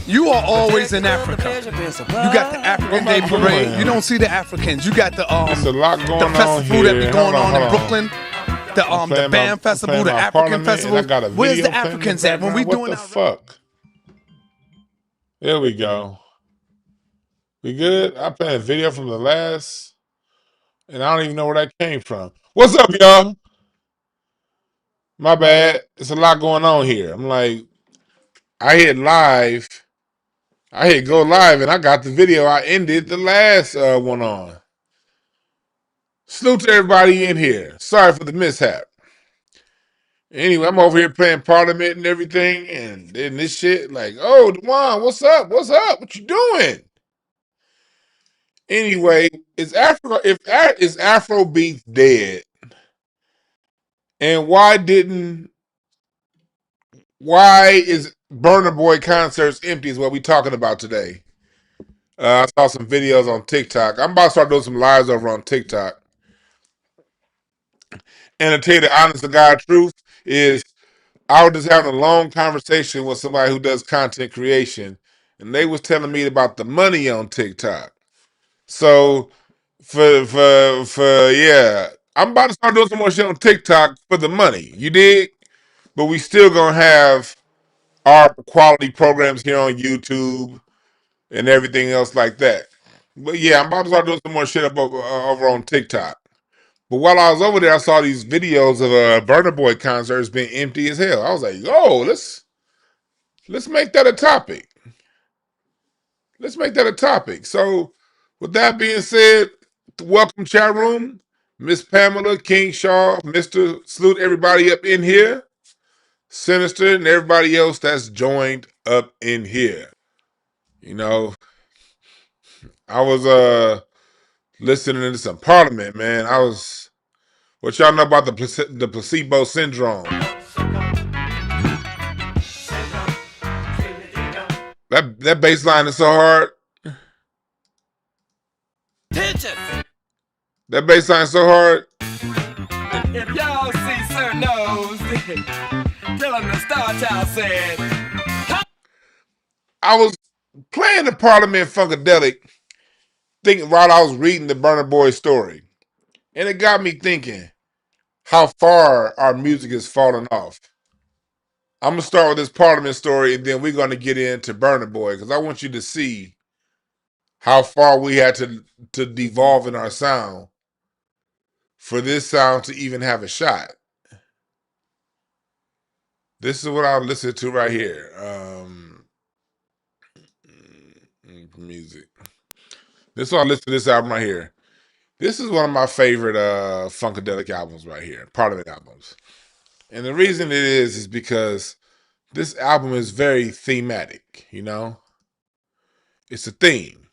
You are always in Africa. You got the African Day Parade. You don't see the Africans. You got the There's a lot going on festival here. that be going on in Brooklyn. The band festival, the African festival. Where's the Africans at when we doing what the fuck? There we go. We good? I played a video from the last, and I don't even know where that came from. What's up, y'all? My bad. It's a lot going on here. I'm like, I hit live. I hit go live, and I got the video I ended the last one on. Salute to everybody in here. Sorry for the mishap. Anyway, I'm over here playing Parliament and everything, and then this shit, like, oh, Dewan, what's up? What's up? What you doing? Anyway, is Afrobeats dead? And why is Burna Boy concerts empty is what we talking about today. I saw some videos on TikTok. I'm about to start doing some lives over on TikTok. And to tell you the honest to God truth is I was just having a long conversation with somebody who does content creation, and they was telling me about the money on TikTok. So yeah, I'm about to start doing some more shit on TikTok for the money. You dig? But we still gonna have our quality programs here on YouTube and everything else like that. But yeah, I'm about to start doing some more shit up over on TikTok. But while I was over there, I saw these videos of Burna Boy concerts being empty as hell. I was like, yo, let's make that a topic. Let's make that a topic. So with that being said, welcome chat room. Miss Pamela, King Shaw, Mr. Salute, everybody up in here. Sinister and everybody else that's joined up in here. You know, I was listening to some Parliament, man. What y'all know about the placebo syndrome? That bass line is so hard. That bass line is so hard. If y'all see Sir Nose, tell him the Star Child said. I was playing the Parliament Funkadelic thinking while I was reading the Burna Boy story. And it got me thinking how far our music has fallen off. I'm going to start with this Parliament story, and then we're going to get into Burna Boy, because I want you to see how far we had to devolve in our sound for this sound to even have a shot. This is what I'll listen to right here. Music. This is what I listen to this album right here. This is one of my favorite Funkadelic albums right here, Parliament albums. And the reason it is because this album is very thematic, you know? It's a theme.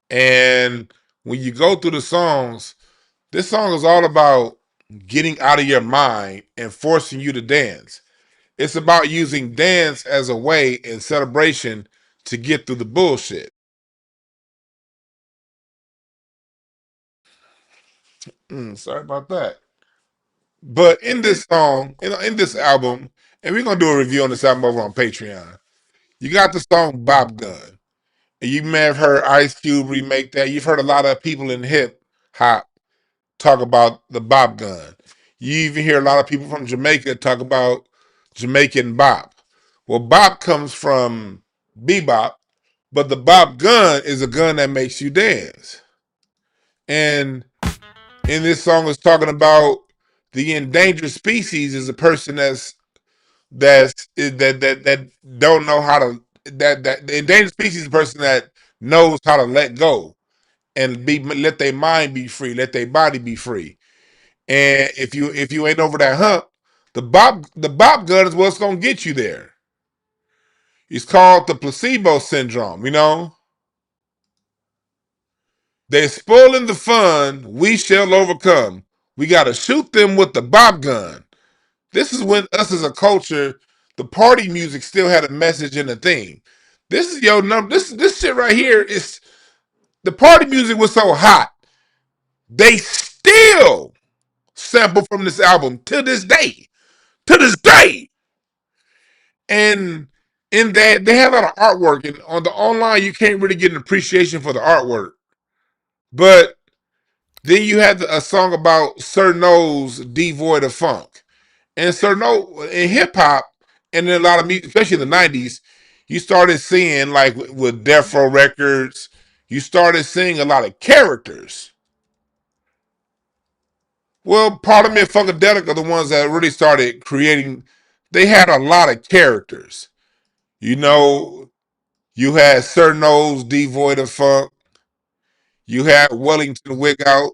And when you go through the songs, this song is all about getting out of your mind and forcing you to dance. It's about using dance as a way in celebration to get through the bullshit. Sorry about that. But in this song, in this album, and we're going to do a review on this album over on Patreon, you got the song Bob Gun. And you may have heard Ice Cube remake that. You've heard a lot of people in hip hop talk about the Bob Gun. You even hear a lot of people from Jamaica talk about Jamaican bop. Well, bop comes from bebop, but the Bob Gun is a gun that makes you dance. And in this song, it's talking about the endangered species is a person that don't know how to that the endangered species is a person that knows how to let go and let their mind be free, let their body be free. And if you ain't over that hump, the bop gun is what's gonna get you there. It's called the placebo syndrome, you know. They're spoiling the fun, we shall overcome. We gotta shoot them with the bop gun. This is when us as a culture, the party music still had a message and a theme. This is your number. This shit right here is the party music was so hot. They still sample from this album to this day. To this day. And in that they have a lot of artwork, and on the online you can't really get an appreciation for the artwork. But then you have a song about Sir No's Devoid of Funk. And Sir No in hip hop and in a lot of music, especially in the 90s, you started seeing like with Death Row Records, you started seeing a lot of characters. Well, Parliament and Funkadelic are the ones that really started creating. They had a lot of characters. You know, you had Sir No's Devoid of Funk. You had Wellington Wig Out.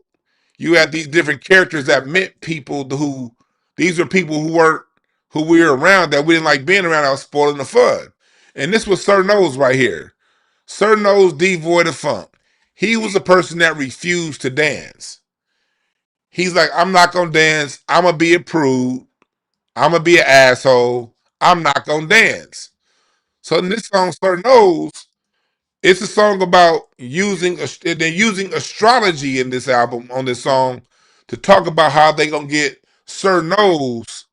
You had these different characters that meant people who, these were people who weren't, who we were around that we didn't like being around. I was spoiling the fun. And this was Sir Nose right here. Sir Nose Devoid of Funk. He was a person that refused to dance. He's like, I'm not going to dance. I'm going to be a prude. I'm going to be an asshole. I'm not going to dance. So in this song, Sir Nose, it's a song about they're using astrology in this album, on this song, to talk about how they going to get Sir Nose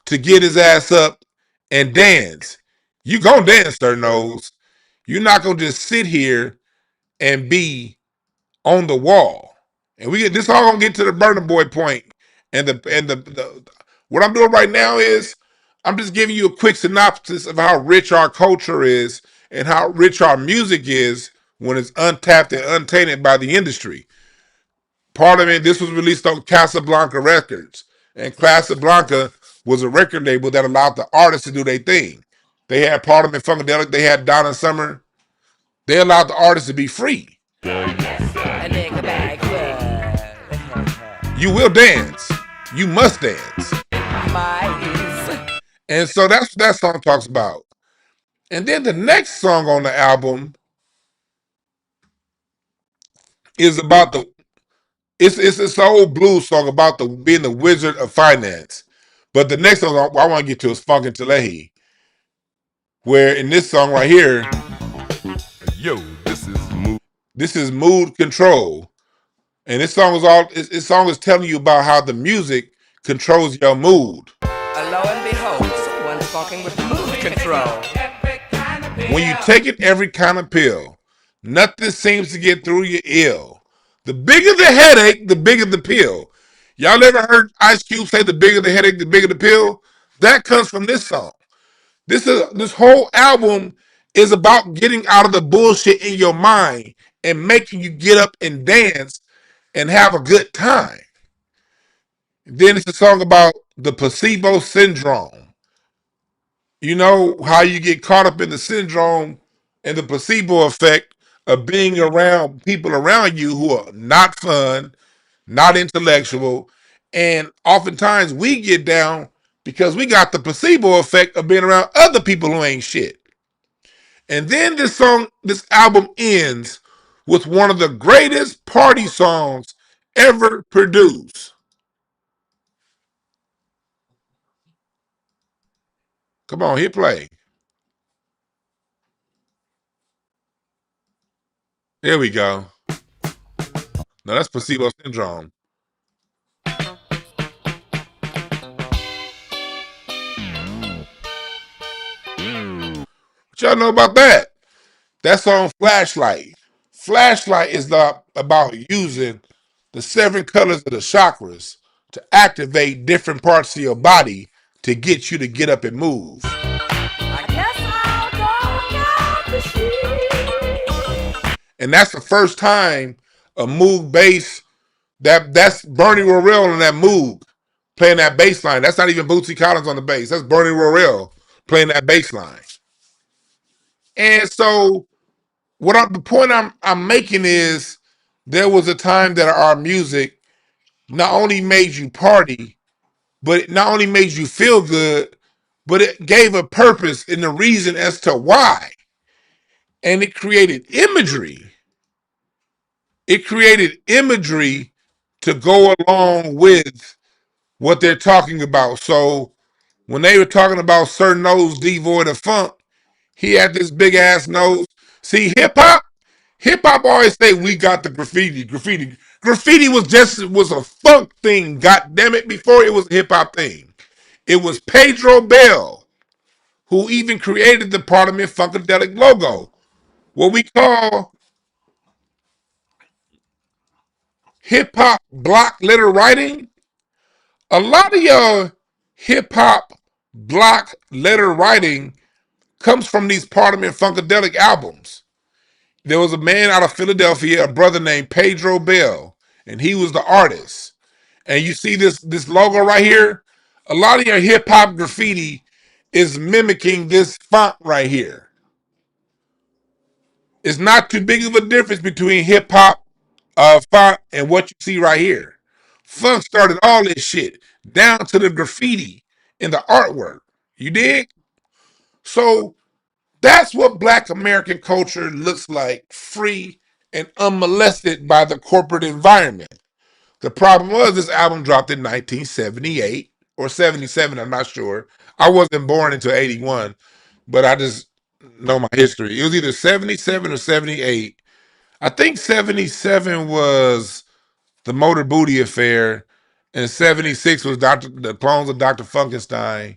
to get his ass up and dance. You going to dance, Sir Nose. You're not going to just sit here and be on the wall. And we get this all going to get to the Burna Boy point. And the what I'm doing right now is I'm just giving you a quick synopsis of how rich our culture is and how rich our music is when it's untapped and untainted by the industry. Parliament, this was released on Casablanca Records. And Casablanca was a record label that allowed the artists to do their thing. They had Parliament Funkadelic, they had Donna Summer. They allowed the artists to be free. You will dance. You must dance. And so that's what that song talks about. And then the next song on the album is about it's an old blues song about being the wizard of finance. But the next song I want to get to is Funkin' Telehi, where in this song right here, Yo, this is Mood Control. And this song is telling you about how the music controls your mood. Lo and behold, someone's fucking with mood control. When you take it every kind of pill, nothing seems to get through your ill. The bigger the headache, the bigger the pill. Y'all ever heard Ice Cube say the bigger the headache, the bigger the pill? That comes from this song. This whole album is about getting out of the bullshit in your mind and making you get up and dance and have a good time. Then it's a song about the placebo syndrome. You know how you get caught up in the syndrome and the placebo effect of being around people around you who are not fun, not intellectual, and oftentimes we get down because we got the placebo effect of being around other people who ain't shit. And then this album ends with one of the greatest party songs ever produced. Come on, hit play. There we go. Now that's placebo syndrome. What y'all know about that? That's on Flashlight. Flashlight is about using the 7 colors of the chakras to activate different parts of your body to get you to get up and move. I guess I'll go down the street. And that's the first time a Moog bass, that's Bernie Worrell on that Moog playing that bass line. That's not even Bootsy Collins on the bass. That's Bernie Worrell playing that bass line. And so the point I'm making is there was a time that our music not only made you party, but it not only made you feel good, but it gave a purpose and a reason as to why. And it created imagery. It created imagery to go along with what they're talking about. So when they were talking about Sir Nose Devoid of Funk, he had this big ass nose. See, hip hop always say we got the graffiti. Graffiti was a funk thing, god damn it, before it was a hip hop thing. It was Pedro Bell who even created the Parliament Funkadelic logo, what we call hip hop block letter writing. A lot of your hip hop block letter writing comes from these Parliament Funkadelic albums. There was a man out of Philadelphia, a brother named Pedro Bell, and he was the artist. And you see this logo right here? A lot of your hip hop graffiti is mimicking this font right here. It's not too big of a difference between hip hop font and what you see right here. Funk started all this shit down to the graffiti in the artwork. You dig? So that's what Black American culture looks like, free and unmolested by the corporate environment. The problem was this album dropped in 1978 or 77, I'm not sure. I wasn't born until 81, but I just know my history. It was either 77 or 78. I think 77 was the Motor Booty Affair, and 76 was the Clones of Dr. Funkenstein,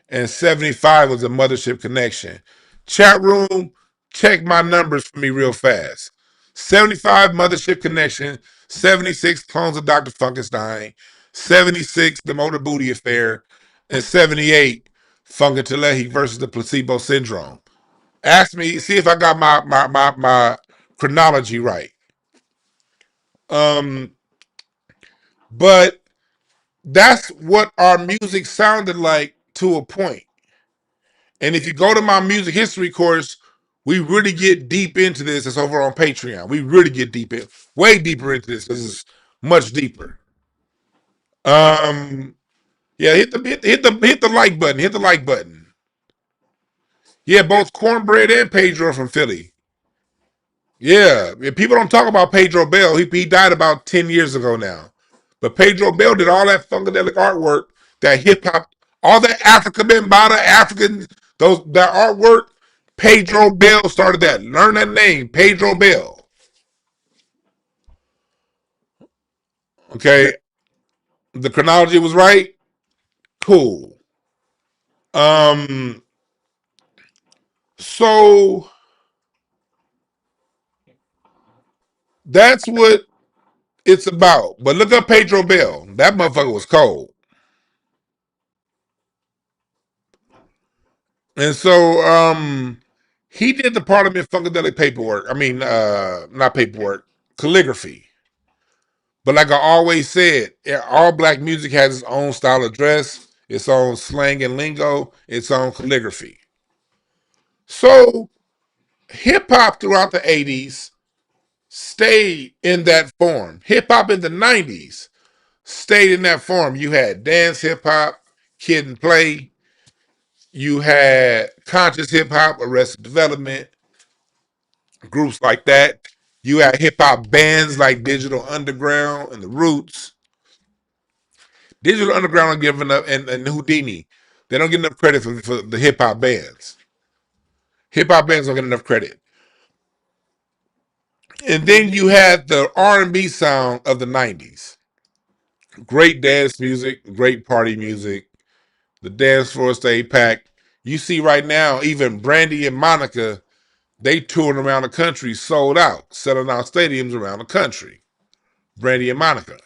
and 75 was the Mothership Connection. Chat room, check my numbers for me real fast. 75 Mothership Connection, 76 Clones of Dr. Funkenstein, 76 the Motor Booty Affair, and 78 Funkadelic versus the Placebo Syndrome. Ask me, see if I got my chronology right. But that's what our music sounded like to a point. And if you go to my music history course, we really get deep into this. It's over on Patreon. We really get way deeper into this. This is much deeper. Yeah, hit the like button. Hit the like button. Yeah, both Cornbread and Pedro from Philly. Yeah, people don't talk about Pedro Bell. He died about 10 years ago now. But Pedro Bell did all that funkadelic artwork, that hip hop, all that Africa Bambaataa, African, that artwork. Pedro Bell started that. Learn that name, Pedro Bell. Okay, the chronology was right. Cool. So that's what it's about. But look up Pedro Bell. That motherfucker was cold. And so he did the Parliament Funkadelic paperwork. I mean, not paperwork, calligraphy. But like I always said, all black music has its own style of dress, its own slang and lingo, its own calligraphy. So hip hop throughout the 80s stayed in that form. Hip hop in the 90s stayed in that form. You had dance hip hop, Kid and Play. You had conscious hip hop, Arrested Development, groups like that. You had hip hop bands like Digital Underground and The Roots. Digital Underground are giving up, and Houdini. They don't get enough credit for the hip hop bands. Hip hop bands don't get enough credit. And then you had the R&B sound of the 90s. Great dance music, great party music. The dance floor stayed packed. You see right now, even Brandy and Monica, they touring around the country, sold out, selling out stadiums around the country. Brandy and Monica.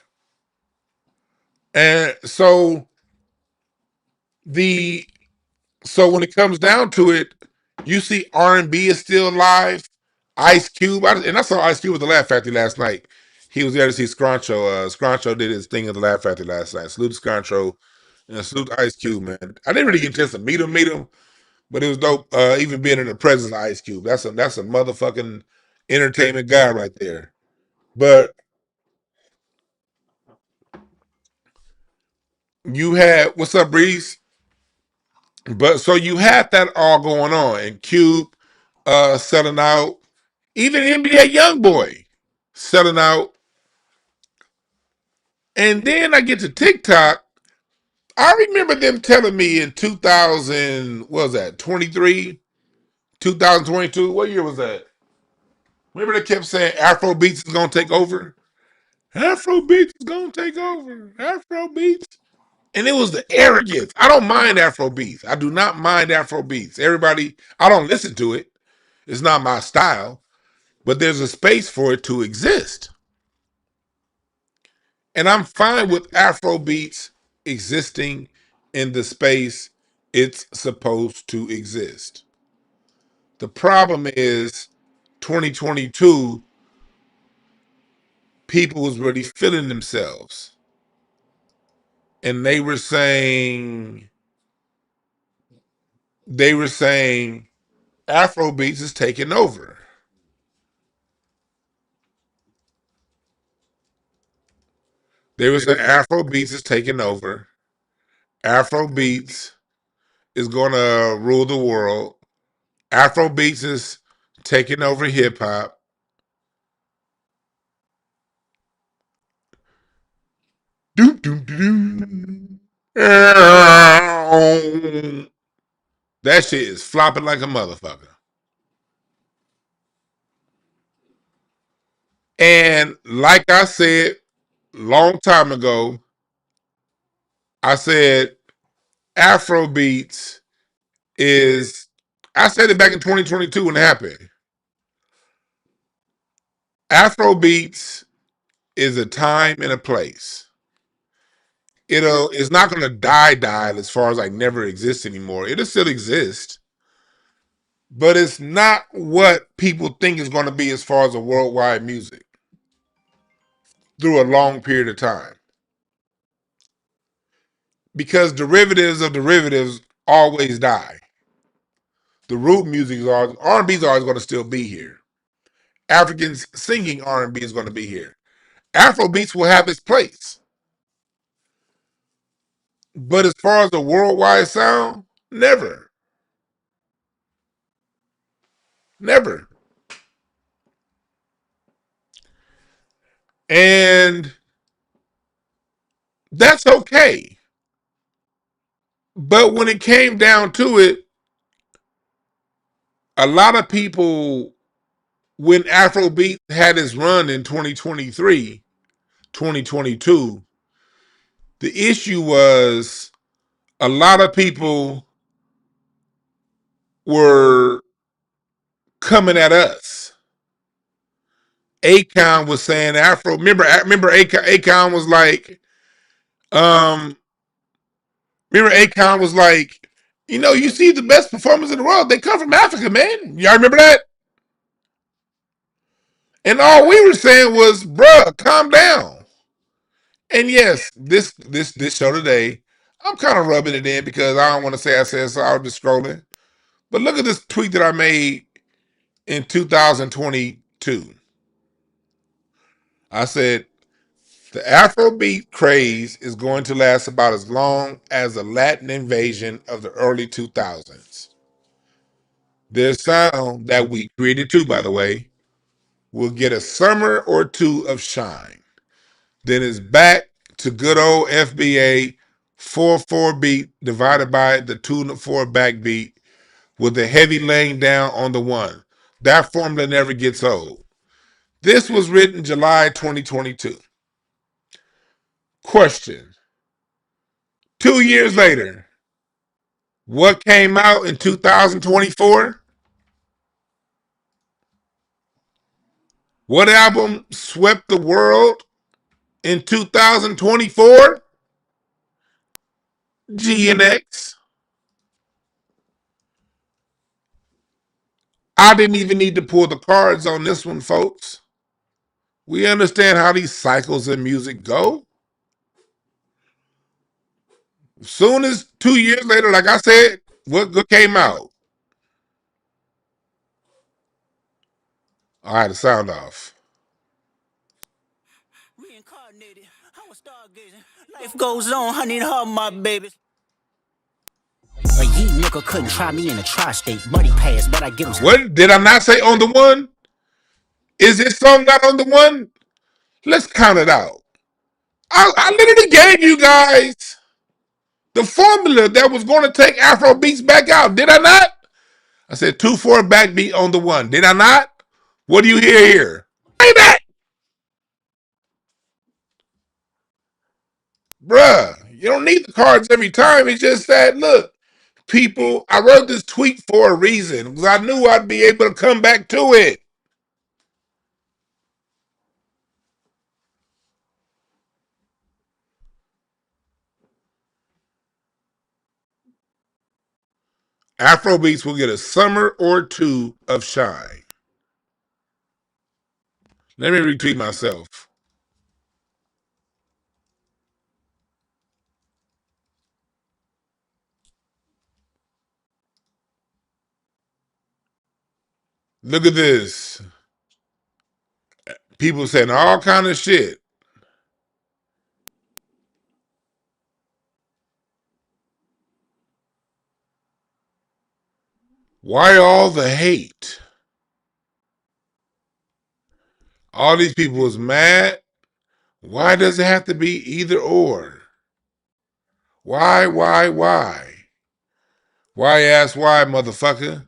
And so when it comes down to it, you see R&B is still alive. Ice Cube, and I saw Ice Cube at the Laugh Factory last night. He was there to see Scroncho. Scroncho did his thing at the Laugh Factory last night. Salute to Scroncho and salute to Ice Cube, man. I didn't really get a chance to meet him, but it was dope. Even being in the presence of Ice Cube, that's a motherfucking entertainment guy right there. But you had, what's up, Breeze? But so you had that all going on, and Cube selling out, even NBA YoungBoy selling out. And then I get to TikTok. I remember them telling me in 2000, what was that, 23, 2022? What year was that? Remember they kept saying Afrobeats is going to take over? Afrobeats is going to take over. Afrobeats. And it was the arrogance. I don't mind Afrobeats. I do not mind Afrobeats. Everybody, I don't listen to it. It's not my style, but there's a space for it to exist. And I'm fine with Afrobeats existing in the space it's supposed to exist. The problem is 2022, people was really feeling themselves. And they were saying Afrobeats is taking over. They were saying Afrobeats is taking over. Afrobeats is going to rule the world. Afrobeats is taking over hip hop. That shit is flopping like a motherfucker. And like I said long time ago, I said Afrobeats is, I said it back in 2022 when it happened. Afrobeats is a time and a place. It's not going to die as far as like never exist anymore. It'll still exist, but it's not what people think is going to be as far as a worldwide music through a long period of time. Because derivatives of derivatives always die. The root music is always, R&B is always going to still be here. Africans singing R&B is going to be here. Afrobeats will have its place. But as far as a worldwide sound, never. Never. And that's okay. But when it came down to it, a lot of people, when Afrobeat had its run in 2023, 2022, the issue was a lot of people were coming at us. Akon was saying Afro. Remember Akon was like, remember Akon was like, you see the best performers in the world, they come from Africa, man. Y'all remember that? And all we were saying was, bruh, calm down. And yes, this show today, I'm kind of rubbing it in because I don't want to say I said so. I was just scrolling. But look at this tweet that I made in 2022. I said, the Afrobeat craze is going to last about as long as the Latin invasion of the early 2000s. Their sound that we created too, by the way, will get a summer or two of shine. Then it's back to good old FBA 4/4 beat divided by the 2/4 backbeat with the heavy laying down on the one. That formula never gets old. This was written July 2022. Question. 2 years later, what came out in 2024? What album swept the world in 2024? G&X. I didn't even need to pull the cards on this one, folks. We understand how these cycles in music go. Soon as 2 years later, like I said, what came out? All right, the sound off. Reincarnated, I was stargazing. Life goes on, I need her, my babies. A ye nigga couldn't try me in a tri-state. Money pass, but I give him. What did I not say on the one? Is this song not on the one? Let's count it out. I literally gave you guys the formula that was going to take Afrobeats back out. Did I not? I said 2/4 backbeat on the one. Did I not? What do you hear here? Say that. Bruh, You don't need the cards every time. It's just that, look, people, I wrote this tweet for a reason because I knew I'd be able to come back to it. Afrobeats will get a summer or two of shine. Let me retweet myself. Look at this. People saying all kind of shit. Why all the hate? All these people was mad. Why does it have to be either or? Why? Why ask why, motherfucker?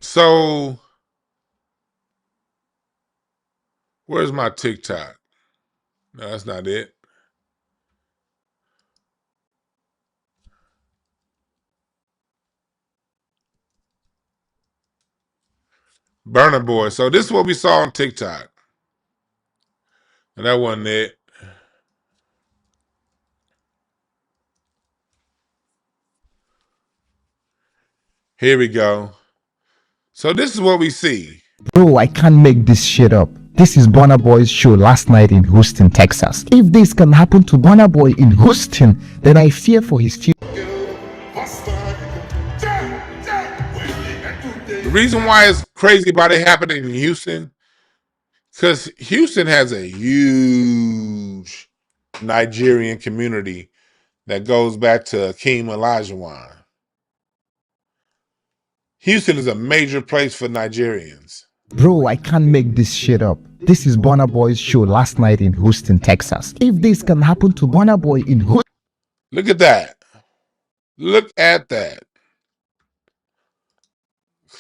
So, where's my TikTok? No, that's not it. Burna Boy. So this is what we saw on TikTok. And that wasn't it. Here we go. So this is what we see. Bro, I can't make this shit up. This is Burna Boy's show last night in Houston, Texas. If this can happen to Burna Boy in Houston, then I fear for his future. The reason why it's crazy about it happening in Houston, because Houston has a huge Nigerian community that goes back to Akeem Olajuwon. Houston is a major place for Nigerians. Bro, I can't make this shit up. This is Burna Boy's show last night in Houston, Texas. If this can happen to Burna Boy in Houston... Look at that. Look at that.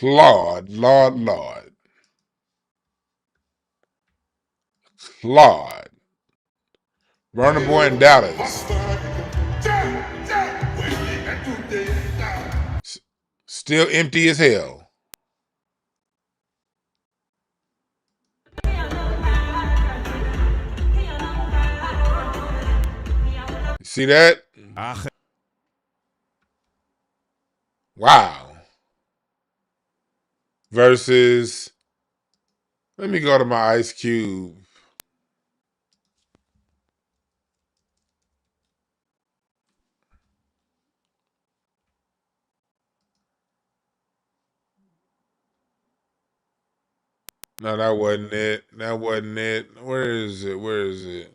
Lord. Lord. Burna Boy in Dallas. Still empty as hell. See that? Wow. Versus, let me go to my Ice Cube. No, that wasn't it. Where is it?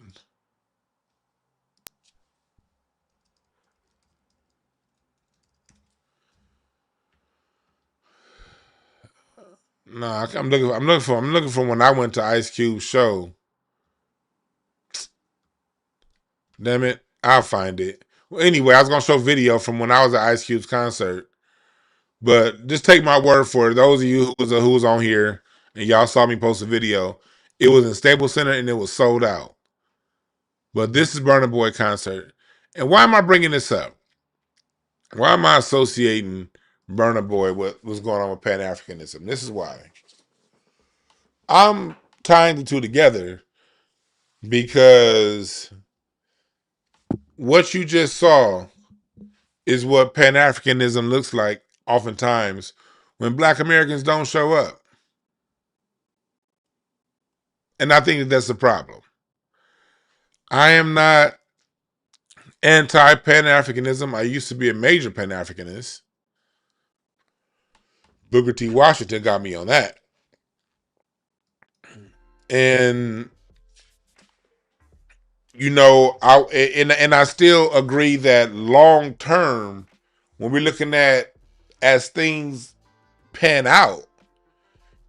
No, I'm looking for when I went to Ice Cube's show. Damn it, I'll find it. Well, anyway, I was gonna show video from when I was at Ice Cube's concert, but just take my word for it. Those of you who was on here and y'all saw me post a video, it was in Staples Center and it was sold out. But this is Burna Boy concert, and why am I bringing this up? Why am I associating Burna Boy with what's going on with Pan-Africanism? This is why. I'm tying the two together because what you just saw is what Pan-Africanism looks like oftentimes when Black Americans don't show up. And I think that's the problem. I am not anti-Pan-Africanism. I used to be a major Pan-Africanist. Booker T. Washington got me on that. And you know, I still agree that long term, when we're looking at as things pan out,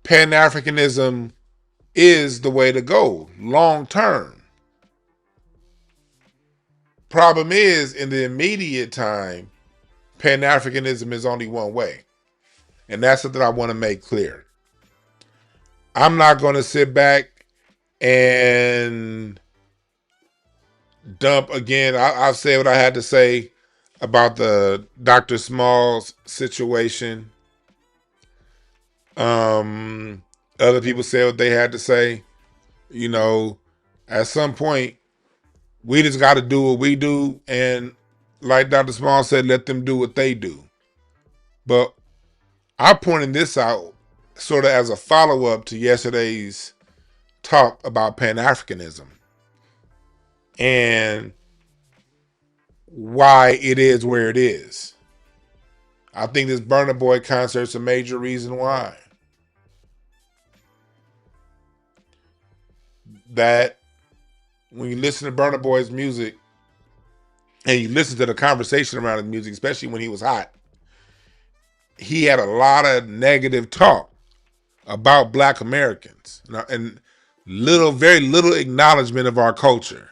Pan-Africanism is the way to go long term. Problem is, in the immediate time, Pan-Africanism is only one way. And that's something I want to make clear. I'm not going to sit back and dump again. I've said what I had to say about the Dr. Smalls situation. Other people said what they had to say. You know, at some point, we just got to do what we do, and like Dr. Small said, let them do what they do. But I pointed this out sort of as a follow-up to yesterday's talk about Pan-Africanism and why it is where it is. I think this Burna Boy concert's a major reason why. That when you listen to Burna Boy's music and you listen to the conversation around his music, especially when he was hot, he had a lot of negative talk about Black Americans and very little acknowledgement of our culture.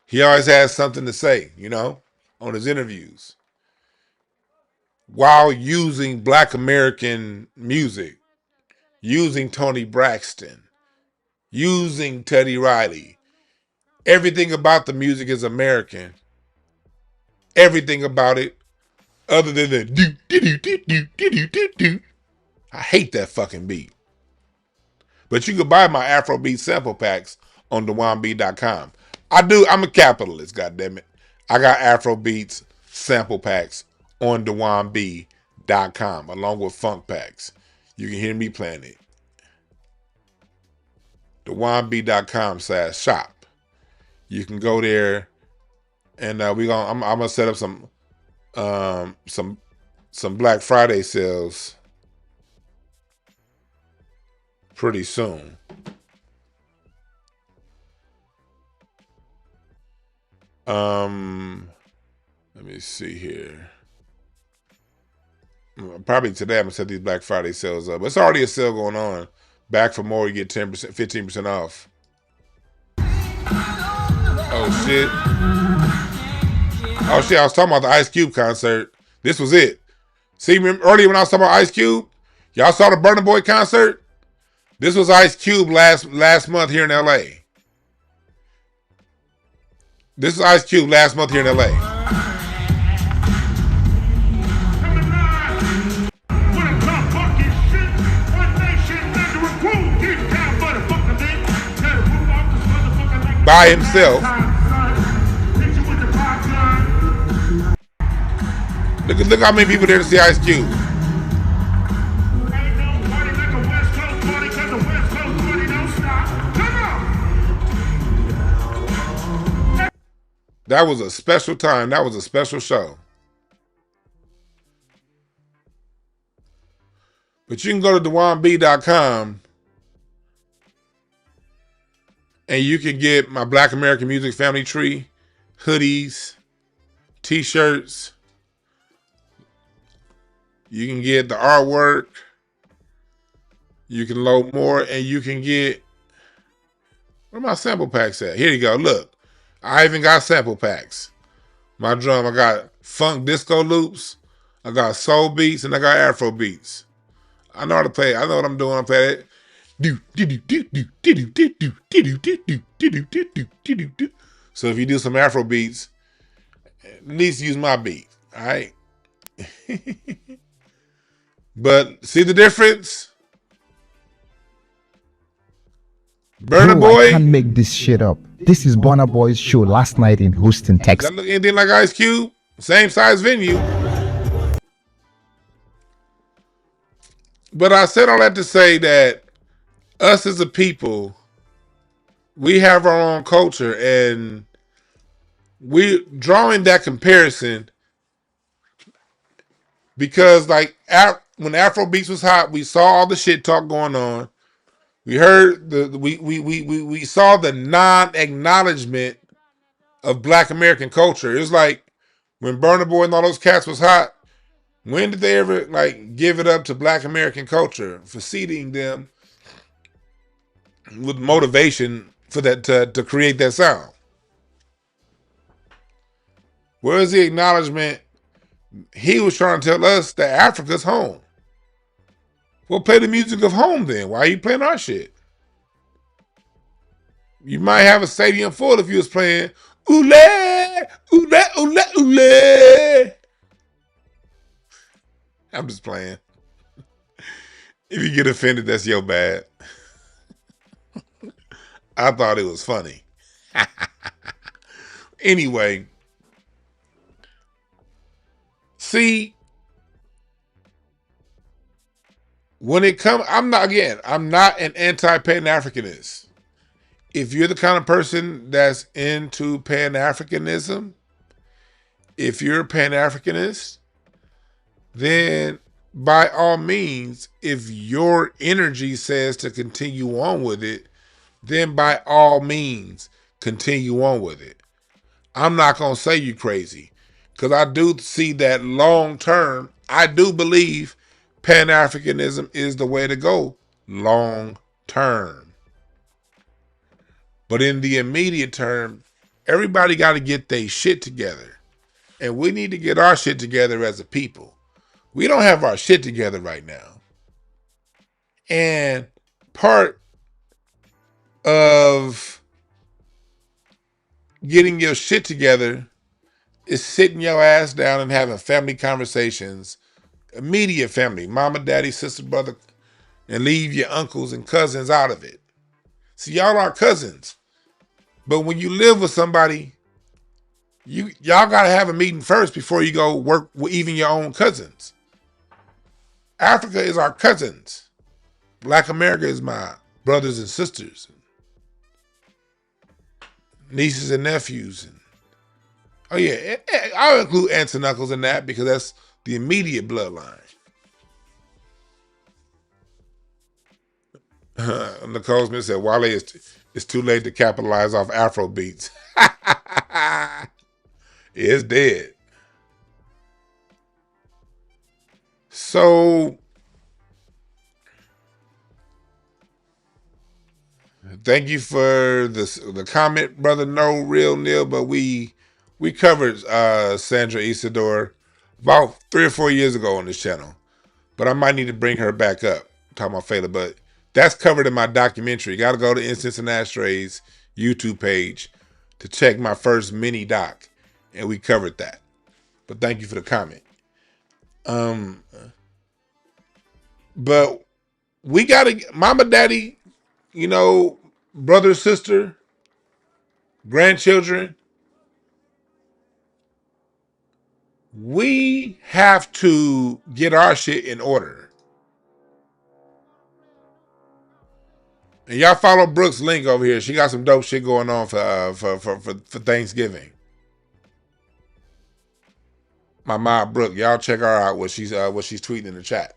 He always has something to say, you know, on his interviews, while using Black American music, using Tony Braxton, using Teddy Riley. Everything about the music is American. Everything about it, other than the do. I hate that fucking beat. But you can buy my Afrobeat sample packs on downplayed.com. I'm a capitalist, goddammit. I got Afrobeats sample packs on downplayed.com along with funk packs. You can hear me playing it. downplayed.com/shop. You can go there, and I'm gonna set up some Black Friday sales pretty soon. Let me see here. Probably today I'm gonna set these Black Friday sales up. It's already a sale going on. Back for more, you get 10%, 15% off. Oh shit. I was talking about the Ice Cube concert. This was it. See, remember earlier when I was talking about Ice Cube? Y'all saw the Burna Boy concert? This was Ice Cube last month here in LA. This is Ice Cube last month here in LA. By himself. Look how many people there to see Ice Cube. That was a special time. That was a special show. But you can go to downplayed.com and you can get my Black American Music Family Tree, hoodies, t-shirts. You can get the artwork. You can load more, and you can get, where my sample packs at? Here you go, look. I even got sample packs. My drum, I got funk disco loops, I got soul beats, and I got Afro beats. I know how to play. I know what I'm doing. I'm playing it. So if you do some Afro beats, at least use my beat. All right. But see the difference? Burna Boy. I can't make this shit up. This is Burna Boy's show last night in Houston, Texas. That look anything like Ice Cube? Same size venue. But I said all that to say that us as a people, we have our own culture, and we're drawing that comparison because, like, when Afrobeats was hot, we saw all the shit talk going on. We heard we saw the non-acknowledgement of Black American culture. It was like when Burna Boy and all those cats was hot. When did they ever like give it up to Black American culture for seeding them with motivation for that to create that sound? Where is the acknowledgement? He was trying to tell us that Africa's home. Well, play the music of home then. Why are you playing our shit? You might have a stadium full if you was playing Oole, Oole, Oole, Oole. I'm just playing. If you get offended, that's your bad. I thought it was funny. Anyway, see, when it comes, I'm not an anti-Pan-Africanist. If you're the kind of person that's into Pan-Africanism, if you're a Pan-Africanist, then by all means, if your energy says to continue on with it, then by all means, continue on with it. I'm not going to say you crazy, because I do see that long term, I do believe Pan-Africanism is the way to go long term. But in the immediate term, everybody got to get their shit together. And we need to get our shit together as a people. We don't have our shit together right now. And part of getting your shit together is sitting your ass down and having family conversations, immediate family, mama, daddy, sister, brother, and leave your uncles and cousins out of it. See, y'all are cousins. But when you live with somebody, y'all got to have a meeting first before you go work with even your own cousins. Africa is our cousins. Black America is my brothers and sisters, nieces and nephews. And, oh yeah, I'll include aunts and uncles in that because that's the immediate bloodline. Nicole Smith said, Wale, it's too late to capitalize off Afrobeats. It's dead. So, thank you for the comment, brother. No real Neil, but we covered Sandra Isidore about 3 or 4 years ago on this channel. But I might need to bring her back up. I'm talking about Fela, but that's covered in my documentary. You got to go to Incense and Ashtrays YouTube page to check my first mini doc, and we covered that. But thank you for the comment. But we got to, mama, daddy, you know, brother, sister, grandchildren, we have to get our shit in order. And y'all follow Brooke's link over here. She got some dope shit going on for Thanksgiving. My mom Brooke, y'all check her out what she's tweeting in the chat.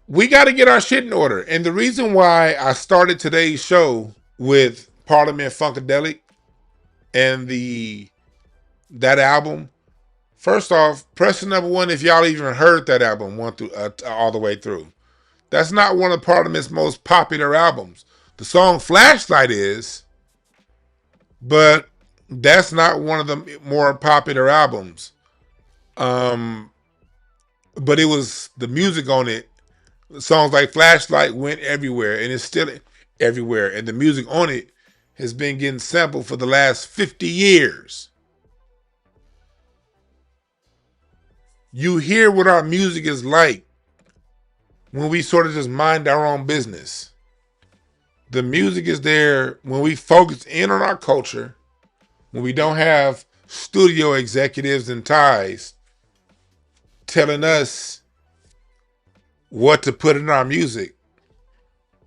We got to get our shit in order. And the reason why I started today's show with Parliament Funkadelic and that album, first off, Preston #1, if y'all even heard that album all the way through. That's not one of Parliament's most popular albums. The song Flashlight is, but that's not one of the more popular albums. But it was the music on it. Songs like Flashlight went everywhere, and it's still everywhere. And the music on it has been getting sampled for the last 50 years. You hear what our music is like when we sort of just mind our own business. The music is there when we focus in on our culture, when we don't have studio executives and ties telling us what to put in our music.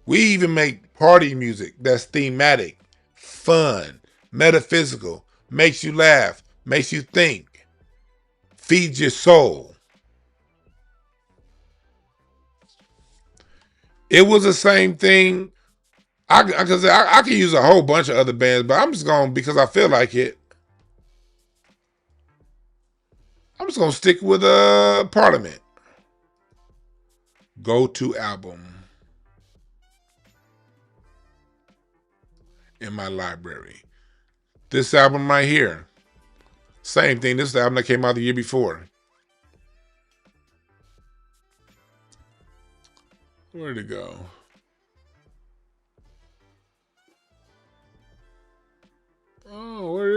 We even make party music that's thematic, fun, metaphysical, makes you laugh, makes you think, feeds your soul. It was the same thing. I could use a whole bunch of other bands, but I'm just going, because I feel like it, I'm just going to stick with Parliament. Go-to album in my library. This album right here. Same thing. This is the album that came out the year before. Where'd it go?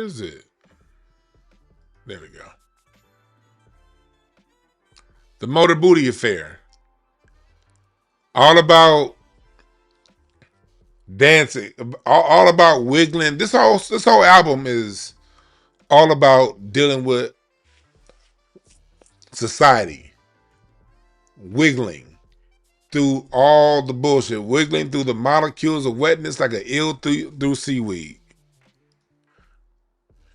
is it? There we go. The Motor Booty Affair. All about dancing, all about wiggling. This whole album is all about dealing with society, wiggling through all the bullshit, wiggling through the molecules of wetness like an eel through seaweed.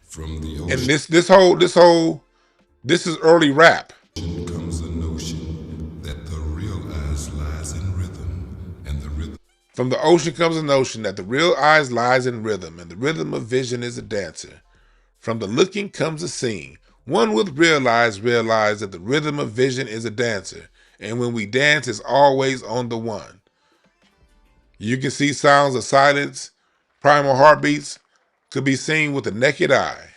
From the ocean, and this is early rap. Comes the notion that the real eyes lies in rhythm, and the rhythm. From the ocean comes the notion that the real eyes lies in rhythm, and the rhythm of vision is a dancer. From the looking comes the seeing. One with real eyes realize that the rhythm of vision is a dancer, and when we dance, it's always on the one. You can see sounds of silence, primal heartbeats could be seen with the naked eye.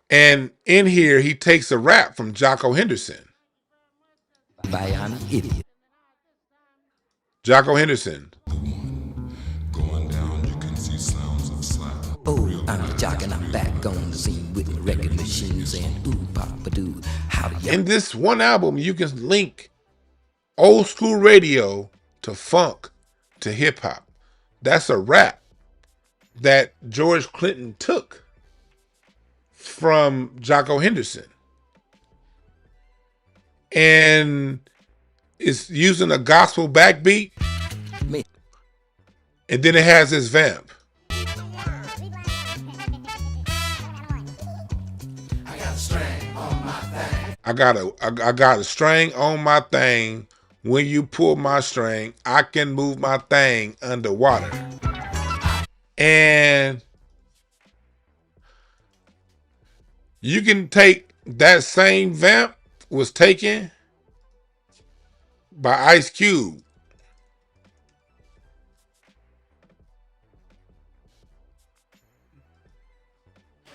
And in here, he takes a rap from Jocko Henderson. Bionic idiot. Jocko Henderson. Going down, you can see sounds of slap. Oh, I'm Jock and I'm back on the scene with my record machine saying, ooh, pop-a-doo, how do you... In this one album, you can link old school radio to funk to hip hop. That's a rap that George Clinton took from Jocko Henderson. And it's using a gospel backbeat. And then it has this vamp. I got a string on my thing. When you pull my string, I can move my thing underwater. And you can take that same vamp was taken by Ice Cube.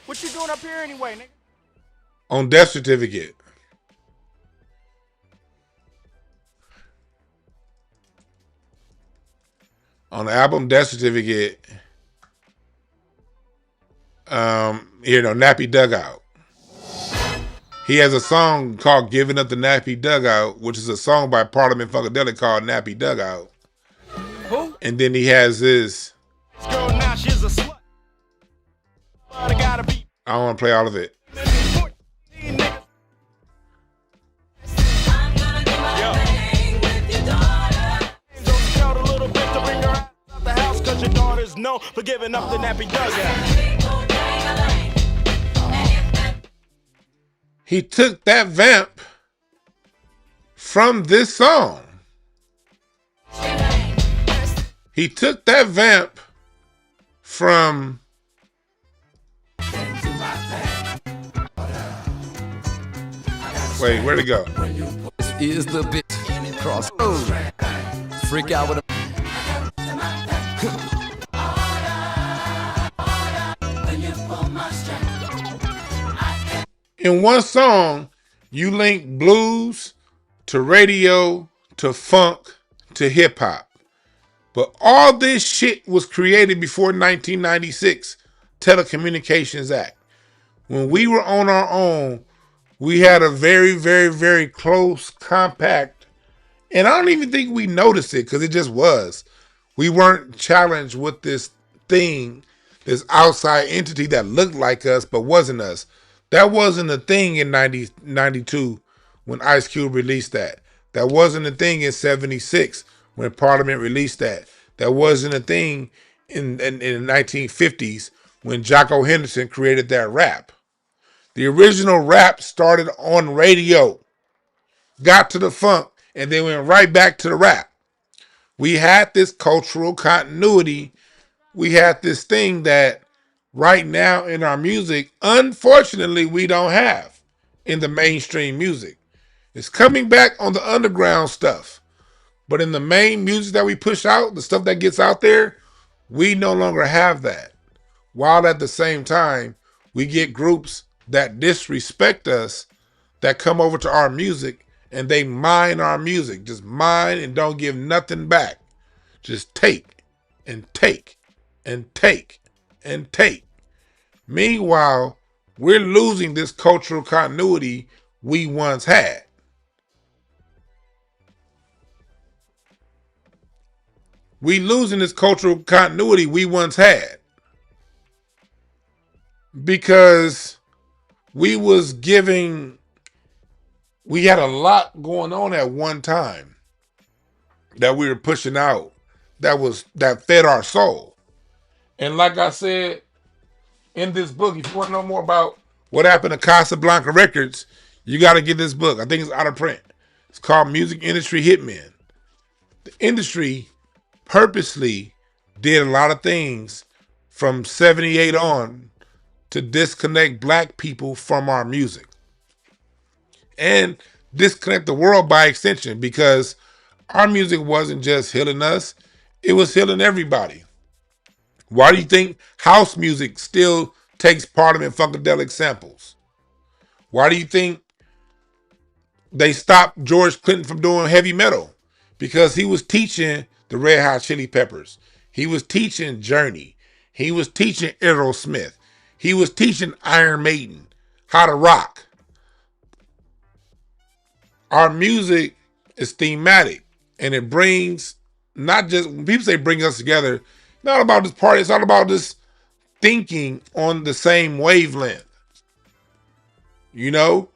What you doing up here anyway, nigga? On Death Certificate. On the album Death Certificate, Nappy Dugout. He has a song called Giving Up the Nappy Dugout, which is a song by Parliament Funkadelic called Nappy Dugout. Who? And then he has this. Girl, now she's a slut. I don't want to play all of it. No, for giving up the nappy dugout. He took that vamp from this song. He took that vamp from wait, where'd it go? This is the bit cross over. Freak out with a in one song, you link blues to radio to funk to hip hop. But all this shit was created before 1996 Telecommunications Act. When we were on our own, we had a very, very, very close, compact, and I don't even think we noticed it because it just was. We weren't challenged with this thing, this outside entity that looked like us but wasn't us. That wasn't a thing in 92 when Ice Cube released that. That wasn't a thing in 76 when Parliament released that. That wasn't a thing in the 1950s when Jocko Henderson created that rap. The original rap started on radio, got to the funk, and then went right back to the rap. We had this cultural continuity. We had this thing that right now in our music, unfortunately, we don't have in the mainstream music. It's coming back on the underground stuff. But in the main music that we push out, the stuff that gets out there, we no longer have that. While at the same time, we get groups that disrespect us that come over to our music and they mine our music. Just mine and don't give nothing back. Just take and take and take and take. Meanwhile, we're losing this cultural continuity we once had. We losing this cultural continuity we once had because we had a lot going on at one time that we were pushing out that fed our soul. And like I said in this book, if you want to know more about what happened to Casablanca Records, you got to get this book. I think it's out of print. It's called Music Industry Hitmen. The industry purposely did a lot of things from 78 on to disconnect black people from our music and disconnect the world by extension, because our music wasn't just healing us, it was healing everybody. Why do you think house music still takes part of it funkadelic samples? Why do you think they stopped George Clinton from doing heavy metal? Because he was teaching the Red Hot Chili Peppers. He was teaching Journey. He was teaching Aerosmith. He was teaching Iron Maiden how to rock. Our music is thematic, and it brings, not just, when people say bring us together, not about this party, it's all about this thinking on the same wavelength. You know?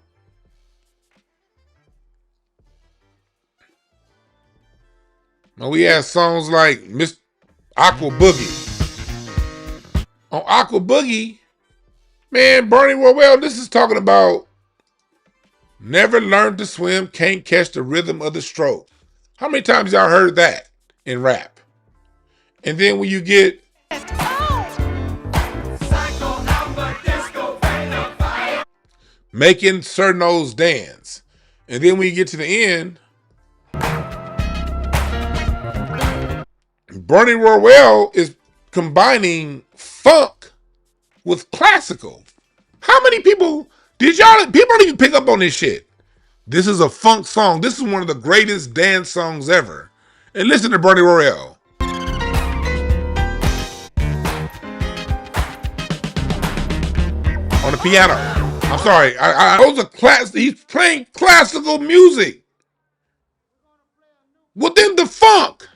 And we had songs like Miss Aqua Boogie. On Aqua Boogie, man, Bernie Worrell, this is talking about never learned to swim, can't catch the rhythm of the stroke. How many times y'all heard that in rap? And then when you get making Sir Nose dance, and then when you get to the end, Bernie Worrell is combining funk with classical. How many people people don't even pick up on this shit? This is a funk song. This is one of the greatest dance songs ever. And listen to Bernie Worrell. On the piano. I'm sorry. He's playing classical music within the funk.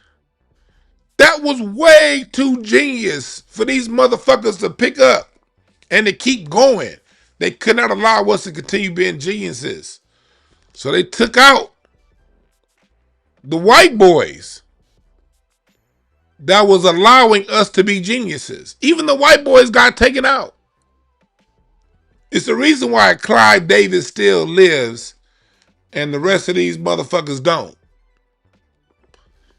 That was way too genius for these motherfuckers to pick up and to keep going. They could not allow us to continue being geniuses. So they took out the white boys that was allowing us to be geniuses. Even the white boys got taken out. It's the reason why Clive Davis still lives and the rest of these motherfuckers don't.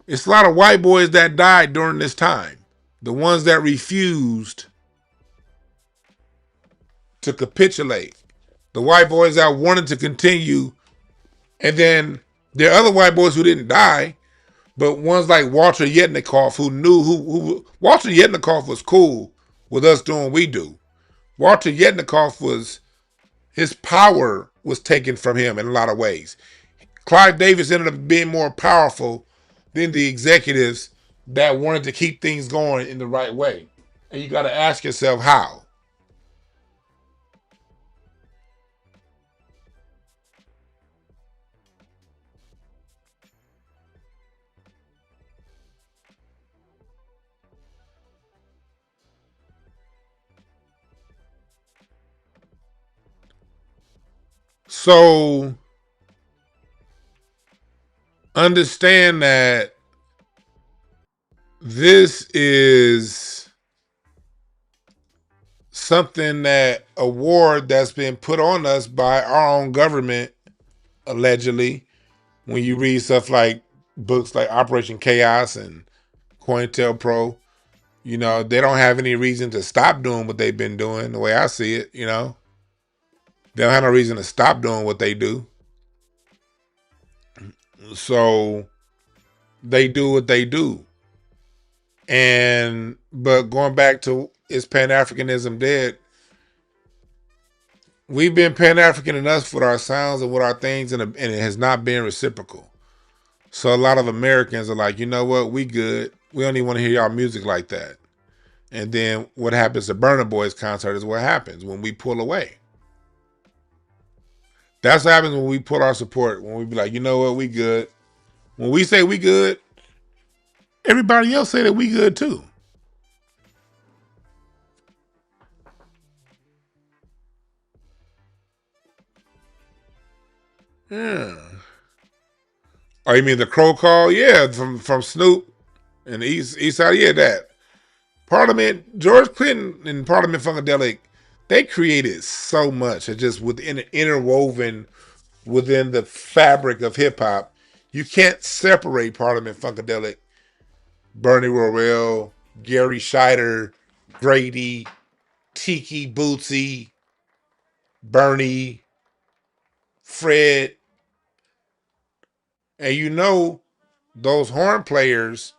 It's a lot of white boys that died during this time. The ones that refused to capitulate. The white boys that wanted to continue. And then there are other white boys who didn't die, but ones like Walter Yetnikoff who knew who Walter Yetnikoff was cool with us doing what we do. Walter Yetnikoff his power was taken from him in a lot of ways. Clive Davis ended up being more powerful than the executives that wanted to keep things going in the right way. And you got to ask yourself how. So understand that this is something that award that's been put on us by our own government, allegedly. When you read stuff like books like Operation Chaos and COINTELPRO, you know, they don't have any reason to stop doing what they've been doing, the way I see it, you know. They don't have no reason to stop doing what they do. So they do what they do. But going back to, is Pan-Africanism dead? We've been Pan-African enough with our sounds and with our things, and it has not been reciprocal. So a lot of Americans are like, you know what, we good. We don't even want to hear y'all music like that. And then what happens to Burna Boy's concert is what happens when we pull away. That's what happens when we pull our support, when we be like, you know what, we good. When we say we good, everybody else say that we good too. Yeah. Oh, you mean the crow call? Yeah, from Snoop and the East Side. Yeah, that. Parliament, George Clinton and Parliament Funkadelic, they created so much. It's just interwoven within the fabric of hip hop. You can't separate Parliament Funkadelic, Bernie Worrell, Gary Scheider, Grady, Tiki Bootsy, Bernie, Fred. And you know those horn players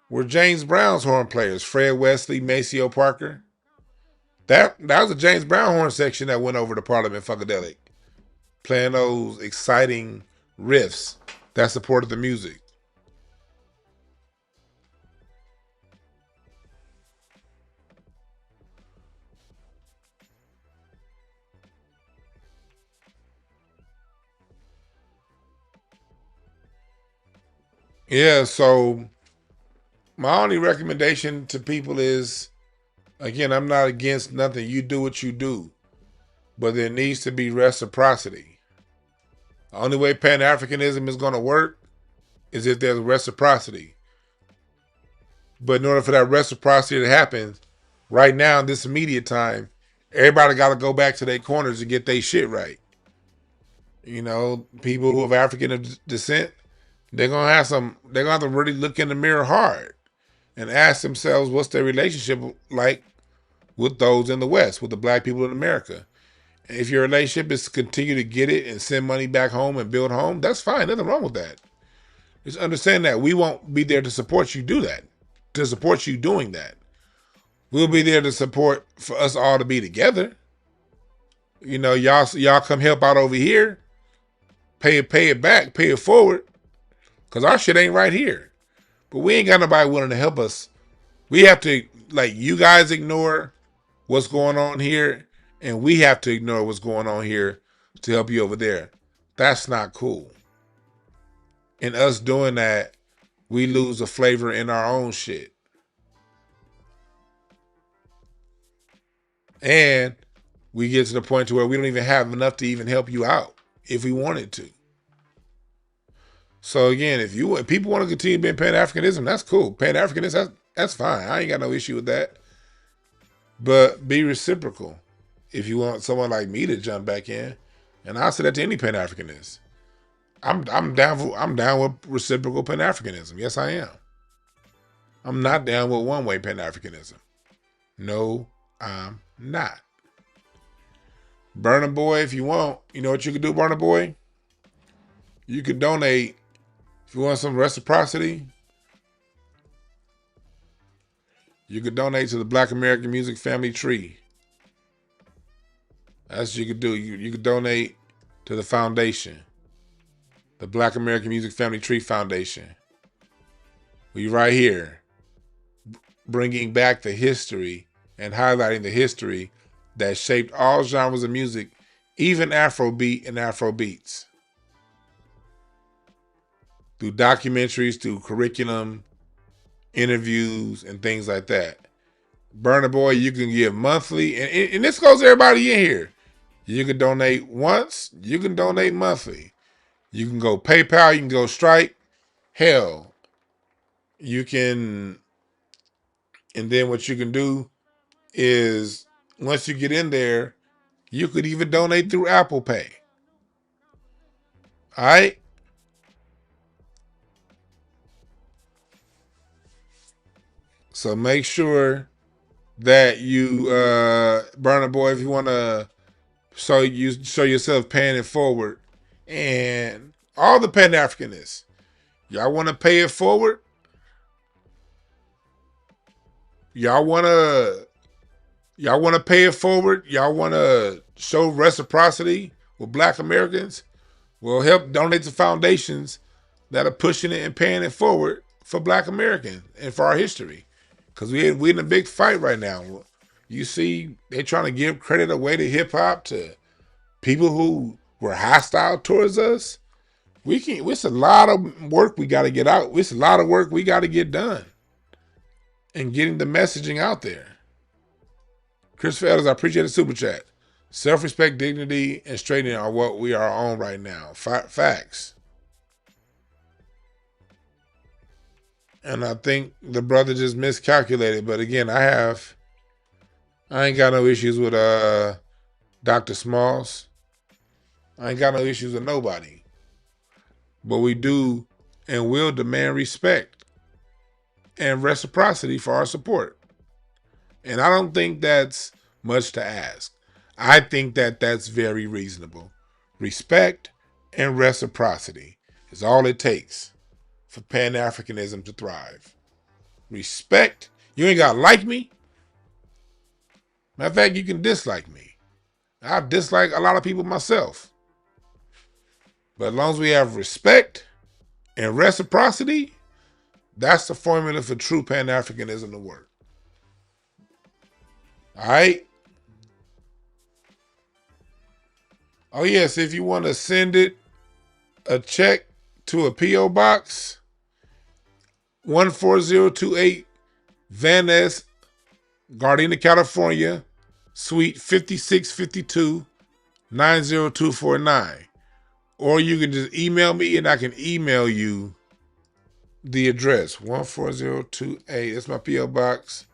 were James Brown's horn players, Fred Wesley, Maceo Parker. That was a James Brown horn section that went over to Parliament Funkadelic, playing those exciting riffs that supported the music. Yeah, so my only recommendation to people is, again, I'm not against nothing. You do what you do. But there needs to be reciprocity. The only way Pan-Africanism is going to work is if there's reciprocity. But in order for that reciprocity to happen, right now in this immediate time, everybody got to go back to their corners and get their shit right. You know, people who have African descent, they're gonna have to really look in the mirror hard and ask themselves what's their relationship like with those in the West, with the black people in America. And if your relationship is to continue to get it and send money back home and build home, that's fine. Nothing wrong with that. Just understand that we won't be there to support you do that, to support you doing that. We'll be there to support for us all to be together. You know, y'all come help out over here, pay it back, pay it forward, because our shit ain't right here. But we ain't got nobody willing to help us. We have to, like, you guys ignore what's going on here, and we have to ignore what's going on here to help you over there. That's not cool. In us doing that, we lose a flavor in our own shit. And we get to the point to where we don't even have enough to even help you out if we wanted to. So again, if people want to continue being Pan-Africanism, that's cool. Pan-Africanism, that's fine. I ain't got no issue with that. But be reciprocal. If you want someone like me to jump back in, and I'll say that to any Pan-Africanist, I'm down with reciprocal Pan-Africanism. Yes, I am. I'm not down with one-way Pan-Africanism. No, I'm not. Burna Boy, if you want, you know what you can do, Burna Boy? You could donate. If you want some reciprocity, you could donate to the Black American Music Family Tree. That's what you could do. You could donate to the foundation, the Black American Music Family Tree Foundation. We right here, bringing back the history and highlighting the history that shaped all genres of music, even Afrobeat and Afrobeats. Through documentaries, through curriculum, interviews, and things like that. Burna Boy, you can give monthly, and this goes to everybody in here. You can donate once, you can donate monthly. You can go PayPal, you can go Stripe. Hell, you can, and then what you can do is, once you get in there, you could even donate through Apple Pay. All right? So make sure that you, Burna Boy, if you want to show yourself paying it forward, and all the Pan-Africanists, y'all want to pay it forward? Y'all want to pay it forward? Y'all want to show reciprocity with Black Americans? Well, help donate to foundations that are pushing it and paying it forward for Black Americans and for our history. Because we in a big fight right now. You see, they trying to give credit away to hip hop to people who were hostile towards us. It's a lot of work we got to get out. It's a lot of work we got to get done in getting the messaging out there. Christopher Ellis, I appreciate the super chat. Self-respect, dignity, and straightening are what we are on right now. Facts. And I think the brother just miscalculated. But again, I ain't got no issues with Dr. Smalls. I ain't got no issues with nobody. But we do and will demand respect and reciprocity for our support. And I don't think that's much to ask. I think that that's very reasonable. Respect and reciprocity is all it takes for Pan-Africanism to thrive. Respect. You ain't got to like me. Matter of fact, you can dislike me. I dislike a lot of people myself. But as long as we have respect and reciprocity, that's the formula for true Pan-Africanism to work. All right? Oh, yes, if you want to send a check to a P.O. Box, 14028 Van Ness, Gardena, California, Suite 5652, 90249. Or you can just email me and I can email you the address. 14028. That's my P.O. Box.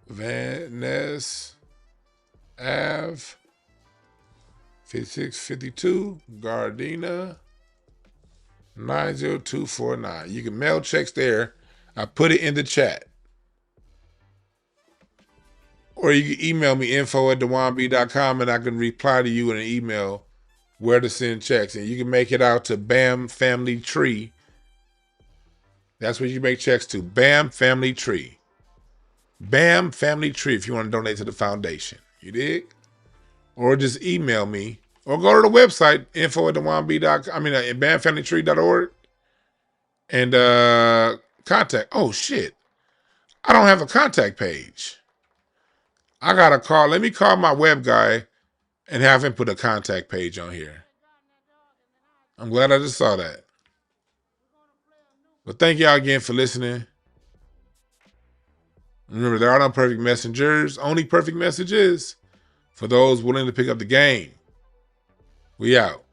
Van Ness Ave, 5652, Gardena, 90249. You can mail checks there. I put it in the chat. Or you can email me info@dewannb.com and I can reply to you in an email where to send checks. And you can make it out to Bam Family Tree. That's where you make checks to. Bam Family Tree. Bam Family Tree if you want to donate to the foundation. You dig? Or just email me. Or go to the website, bamfamilytree.org. And contact. Oh, shit. I don't have a contact page. I got to call. Let me call my web guy and have him put a contact page on here. I'm glad I just saw that. But thank y'all again for listening. Remember, there are no perfect messengers. Only perfect message is for those willing to pick up the game. We out.